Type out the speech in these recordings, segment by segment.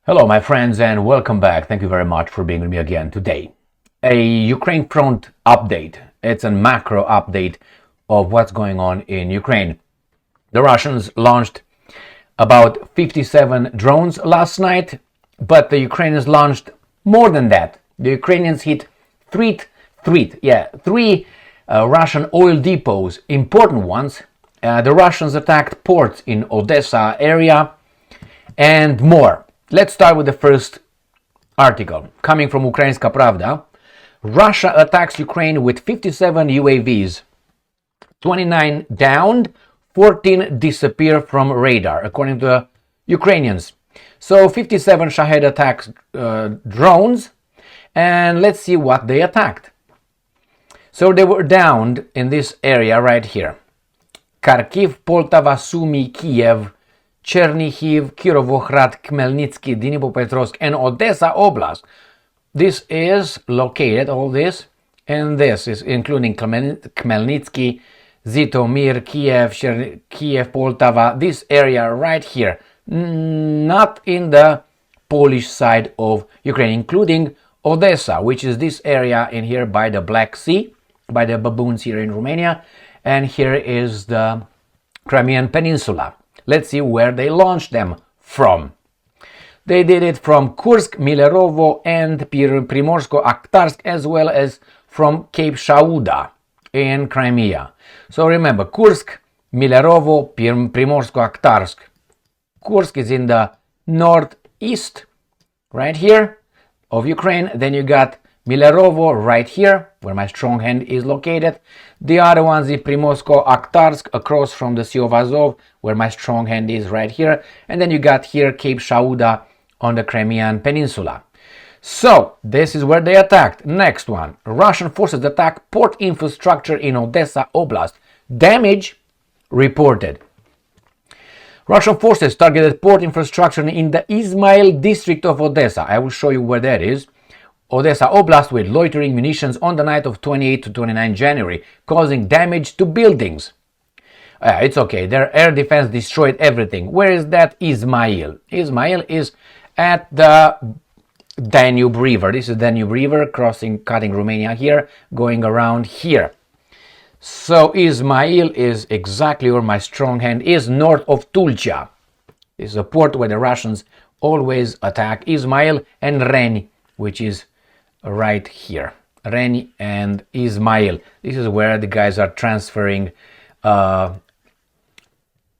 Hello my friends and welcome back. Thank you very much for being with me again today. A Ukraine front update. It's a macro update of what's going on in Ukraine. The Russians launched about 57 drones last night, but the Ukrainians launched more than that. The Ukrainians hit three Russian oil depots, important ones. The Russians attacked ports in Odesa area and more. Let's start with the first article coming from Ukrainska Pravda. Russia attacks Ukraine with 57 UAVs. 29 downed, 14 disappear from radar, according to the Ukrainians. So 57 Shahed attacks drones, and let's see what they attacked. So they were downed in this area right here. Kharkiv, Poltava, Sumy, Kiev, Chernihiv, Kirovohrad, Khmelnytsky, Dnipropetrovsk, and Odesa Oblast. This is located, all this, and this is including Khmelnytsky, Zhytomyr, Kiev, Poltava, this area right here, not in the Polish side of Ukraine, including Odessa, which is this area in here by the Black Sea, by the baboons here in Romania, and here is the Crimean Peninsula. Let's see where they launched them from. They did it from Kursk, Milerovo, and Primorsko-Akhtarsk, as well as from Cape Shauda in Crimea. So remember, Kursk, Milerovo, Primorsko-Akhtarsk. Kursk is in the northeast, right here, of Ukraine. Then you got Milerovo right here, where my strong hand is located. The other one is Primorsko-Akhtarsk, across from the Sea of Azov, where my strong hand is right here. And then you got here Cape Shauda on the Crimean Peninsula. So, this is where they attacked. Next one. Russian forces attack port infrastructure in Odesa Oblast. Damage reported. Russian forces targeted port infrastructure in the Izmail district of Odessa. I will show you where that is. Odesa Oblast with loitering munitions on the night of 28 to 29 January, causing damage to buildings. It's okay, their air defense destroyed everything. Where is that Izmail? Izmail is at the Danube River. This is Danube River, cutting Romania here, going around here. So Izmail is exactly where my strong hand is, north of Tulcha. This is a port where the Russians always attack. Izmail and Reni, which is right here. Reni and Izmail. This is where the guys are transferring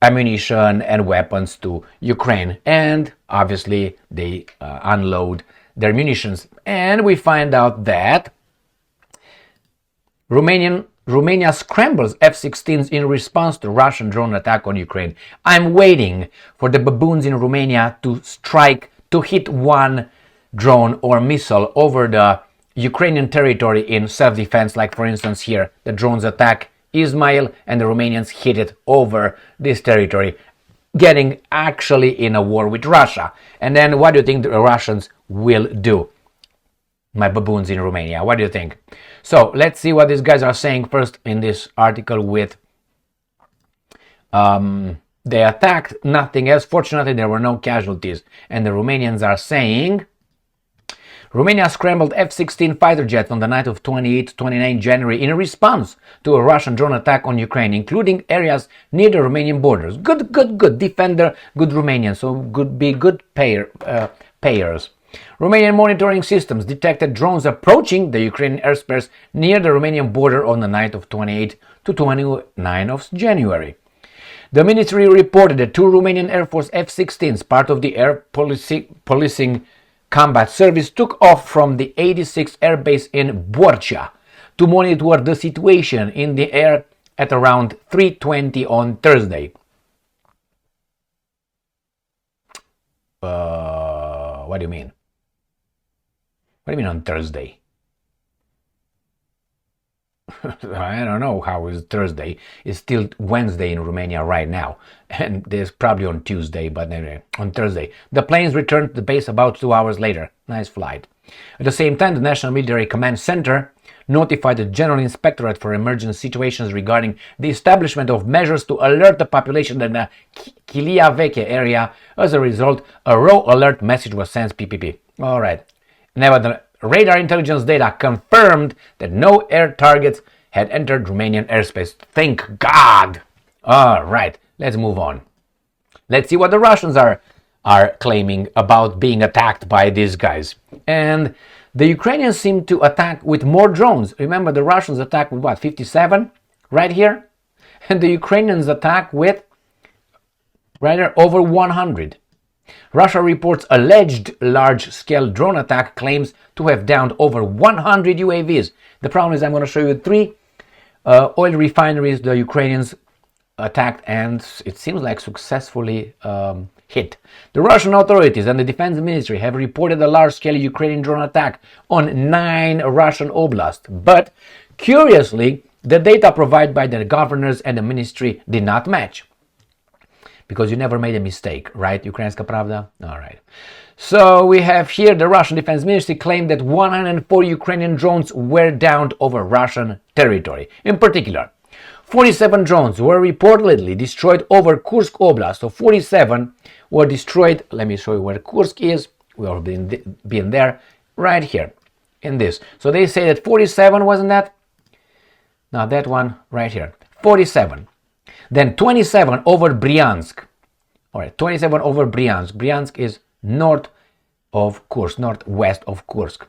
ammunition and weapons to Ukraine, and obviously they unload their munitions. And we find out that Romania scrambles F-16s in response to Russian drone attack on Ukraine. I'm waiting for the baboons in Romania to strike, to hit one drone or missile over the Ukrainian territory in self-defense, like for instance here, the drones attack Izmail and the Romanians hit it over this territory, getting actually in a war with Russia. And then what do you think the Russians will do? My baboons in Romania, what do you think? So let's see what these guys are saying first in this article with they attacked, nothing else. Fortunately, there were no casualties. And the Romanians are saying Romania scrambled F-16 fighter jets on the night of 28 to 29 January in response to a Russian drone attack on Ukraine, including areas near the Romanian borders. Good. Defender, good Romanians, so good payers. Romanian monitoring systems detected drones approaching the Ukrainian airspace near the Romanian border on the night of 28 to 29 of January. The ministry reported that two Romanian Air Force F-16s, part of the Air Policing Combat Service, took off from the 86th Air Base in Borcea to monitor the situation in the air at around 3:20 on Thursday. What do you mean? What do you mean on Thursday? I don't know how it's Thursday. It's still Wednesday in Romania right now. And there's probably on Tuesday, but anyway, on Thursday. The planes returned to the base about 2 hours later. Nice flight. At the same time, the National Military Command Center notified the General Inspectorate for Emergency Situations regarding the establishment of measures to alert the population in the Kiliaveke area. As a result, a raw alert message was sent PPP. Alright. Nevertheless, radar intelligence data confirmed that no air targets had entered Romanian airspace. Thank God! Alright, let's move on. Let's see what the Russians are claiming about being attacked by these guys. And the Ukrainians seem to attack with more drones. Remember, the Russians attack with what, 57 right here? And the Ukrainians attack with right there over 100. Russia reports alleged large-scale drone attack claims to have downed over 100 UAVs. The problem is I'm going to show you 3 oil refineries the Ukrainians attacked, and it seems like successfully hit. The Russian authorities and the defense ministry have reported a large-scale Ukrainian drone attack on 9 Russian oblasts, but curiously, the data provided by the governors and the ministry did not match. Because you never made a mistake, right? Ukrainska Pravda? Alright. So we have here the Russian Defense Ministry claimed that 104 Ukrainian drones were downed over Russian territory. In particular, 47 drones were reportedly destroyed over Kursk Oblast. So 47 were destroyed. Let me show you where Kursk is. We all been there, right here, in this. So they say that 47, wasn't that? Now that one right here, 47. Then 27 over Bryansk. Alright, 27 over Bryansk. Bryansk is north of Kursk, northwest of Kursk.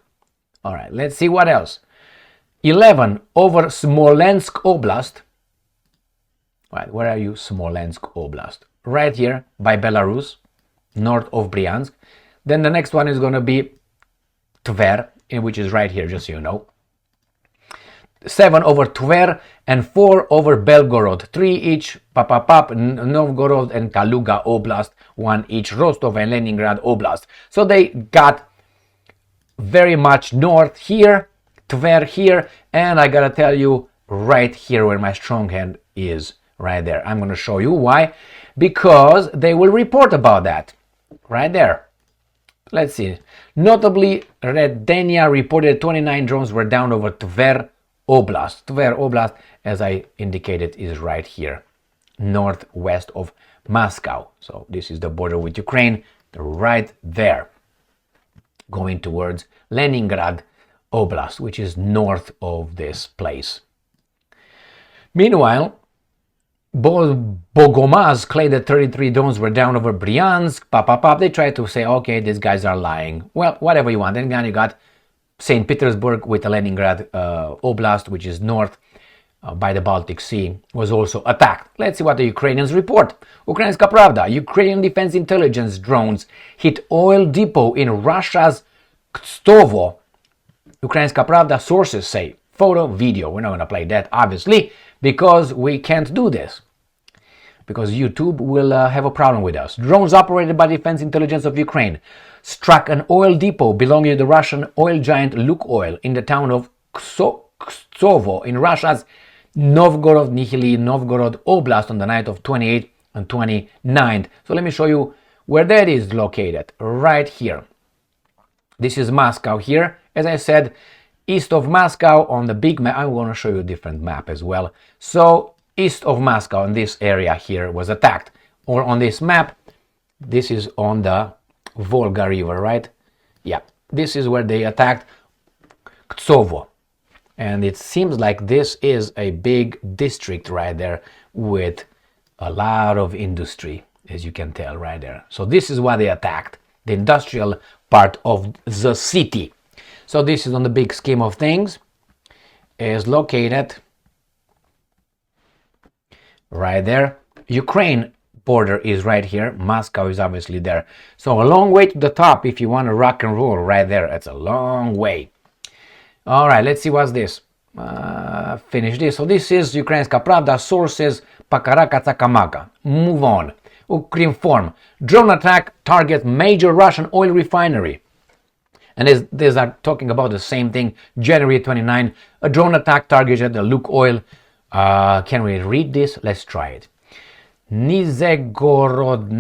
Alright, let's see what else. 11 over Smolensk Oblast. Right, where are you? Smolensk Oblast. Right here by Belarus, north of Bryansk. Then the next one is going to be Tver, which is right here, just so you know. 7 over Tver and 4 over Belgorod. 3 each, Novgorod and Kaluga Oblast. 1 each, Rostov and Leningrad Oblast. So they got very much north here, Tver here, and I gotta tell you right here where my strong hand is. Right there. I'm going to show you why. Because they will report about that. Right there. Let's see. Notably, Redenia reported 29 drones were down over Tver Oblast. Tver Oblast, as I indicated, is right here. Northwest of Moscow. So this is the border with Ukraine. Right there. Going towards Leningrad Oblast, which is north of this place. Meanwhile, Bogomaz claimed that 33 drones were down over Bryansk. They tried to say, okay, these guys are lying. Well, whatever you want. Then again, you got St. Petersburg with the Leningrad Oblast, which is north by the Baltic Sea, was also attacked. Let's see what the Ukrainians report. Ukrainska Pravda. Ukrainian Defence Intelligence drones hit oil depot in Russia's Kstovo. Ukrainska Pravda sources say. Photo, video. We're not going to play that, obviously, because we can't do this. Because YouTube will have a problem with us. Drones operated by Defense Intelligence of Ukraine struck an oil depot belonging to the Russian oil giant Lukoil in the town of Kstovo in Russia's Nizhny Novgorod Oblast on the night of 28th and 29th. So let me show you where that is located. Right here. This is Moscow here. As I said, east of Moscow on the big map. I'm going to show you a different map as well. So east of Moscow in this area here was attacked. Or on this map, this is on the Volga River, right? Yeah, this is where they attacked Kstovo. And it seems like this is a big district right there with a lot of industry, as you can tell right there. So this is why they attacked, the industrial part of the city. So this is on the big scheme of things, is located right there. Ukraine border is right here. Moscow is obviously there. So a long way to the top if you want to rock and roll right there. It's a long way. All right, let's see what's this. Finish this. So this is Ukrainska Pravda, sources Pakaraka Tsakamaka. Move on. Ukrinform. Drone attack targets major Russian oil refinery. And these are talking about the same thing. January 29, a drone attack targeted the Lukoil. Can we read this? Let's try it. Nizhny Novgorod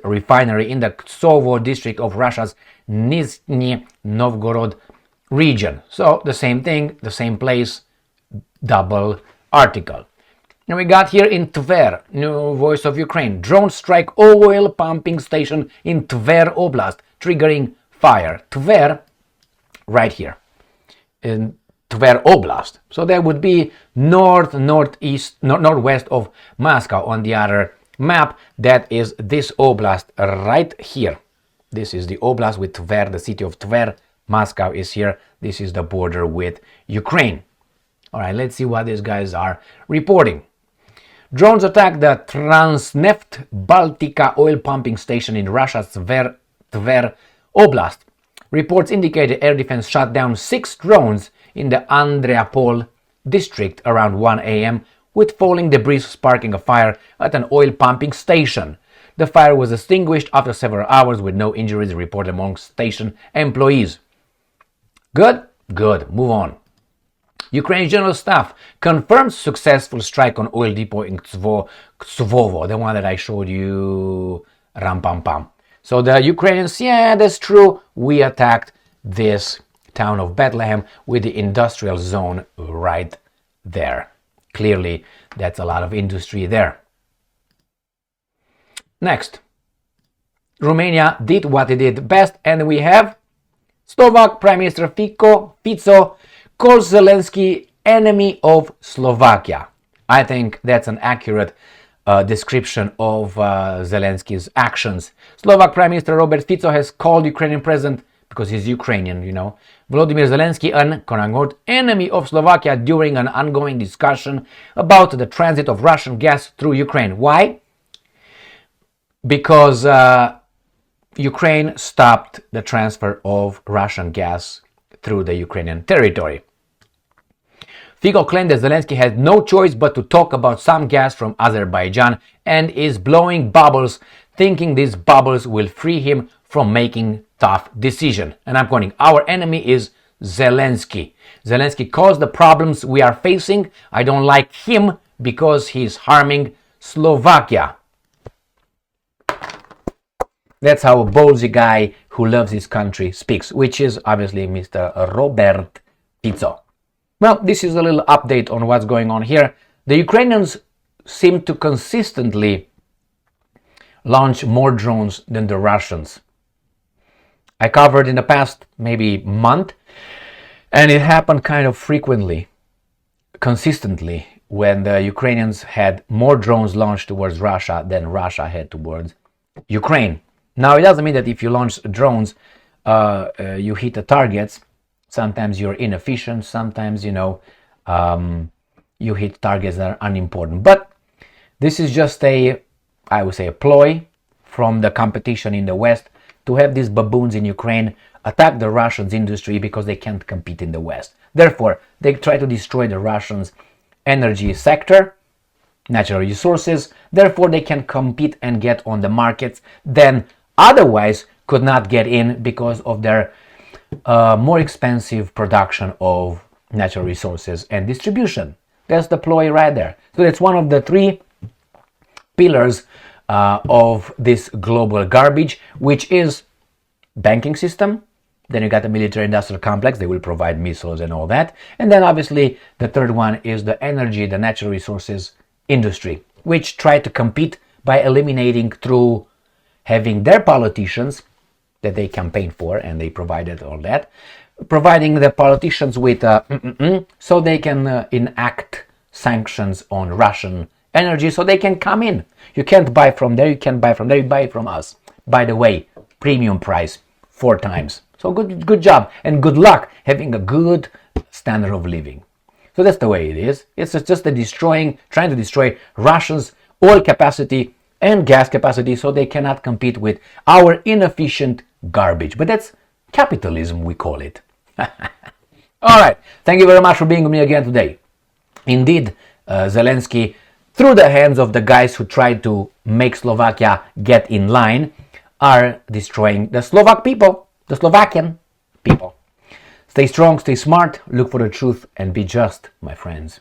refinery in the Kstovo district of Russia's Nizhny Novgorod region. So the same thing, the same place, double article. And we got here in Tver, New Voice of Ukraine. Drone strike oil pumping station in Tver Oblast, triggering fire. Tver, right here, in Tver Oblast. So that would be northwest of Moscow on the other map. That is this oblast right here. This is the oblast with Tver, the city of Tver. Moscow is here. This is the border with Ukraine. All right, let's see what these guys are reporting. Drones attacked the Transneft Baltica oil pumping station in Russia's Tver Oblast. Reports indicate the air defense shot down 6 drones in the Andreapol district around 1 a.m., with falling debris sparking a fire at an oil pumping station. The fire was extinguished after several hours with no injuries reported among station employees. Good? Good. Move on. Ukraine's General Staff confirms successful strike on oil depot in Kstovo, the one that I showed you. Ram pam pam. So the Ukrainians, yeah, that's true. We attacked this town of Bethlehem with the industrial zone right there. Clearly, that's a lot of industry there. Next, Romania did what it did best, and we have Slovak Prime Minister Fico calls Zelensky enemy of Slovakia. I think that's an accurate description of Zelensky's actions. Slovak Prime Minister Robert Fico has called Ukrainian President, because he's Ukrainian, Volodymyr Zelensky an quote-unquote enemy of Slovakia during an ongoing discussion about the transit of Russian gas through Ukraine. Why? Because Ukraine stopped the transfer of Russian gas through the Ukrainian territory. Fico claimed that Zelensky had no choice but to talk about some gas from Azerbaijan and is blowing bubbles, thinking these bubbles will free him from making tough decisions. And I'm quoting, our enemy is Zelensky. Zelensky caused the problems we are facing. I don't like him because he's harming Slovakia. That's how a ballsy guy who loves his country speaks, which is obviously Mr. Robert Fico. Well, this is a little update on what's going on here. The Ukrainians seem to consistently launch more drones than the Russians. I covered in the past maybe month, and it happened kind of frequently, consistently, when the Ukrainians had more drones launched towards Russia than Russia had towards Ukraine. Now, it doesn't mean that if you launch drones, you hit the targets. Sometimes you're inefficient. Sometimes, you hit targets that are unimportant. But this is just I would say, a ploy from the competition in the West to have these baboons in Ukraine attack the Russians' industry because they can't compete in the West. Therefore, they try to destroy the Russians' energy sector, natural resources. Therefore, they can compete and get on the markets then otherwise could not get in because of their more expensive production of natural resources and distribution. That's the ploy right there. So that's one of the 3 pillars of this global garbage, which is banking system. Then you got the military industrial complex. They will provide missiles and all that. And then obviously the third one is the energy, the natural resources industry, which try to compete by eliminating through having their politicians that they campaign for, and they provided all that, providing the politicians with so they can enact sanctions on Russian energy so they can come in. You can't buy from there, you can't buy from there, you buy from us. By the way, premium price 4 times. So good job and good luck having a good standard of living. So that's the way it is. It's just trying to destroy Russia's oil capacity and gas capacity so they cannot compete with our inefficient garbage. But that's capitalism, we call it. All right. Thank you very much for being with me again today. Indeed, Zelensky, through the hands of the guys who tried to make Slovakia get in line, are destroying the Slovak people, the Slovakian people. Stay strong, stay smart, look for the truth, and be just, my friends.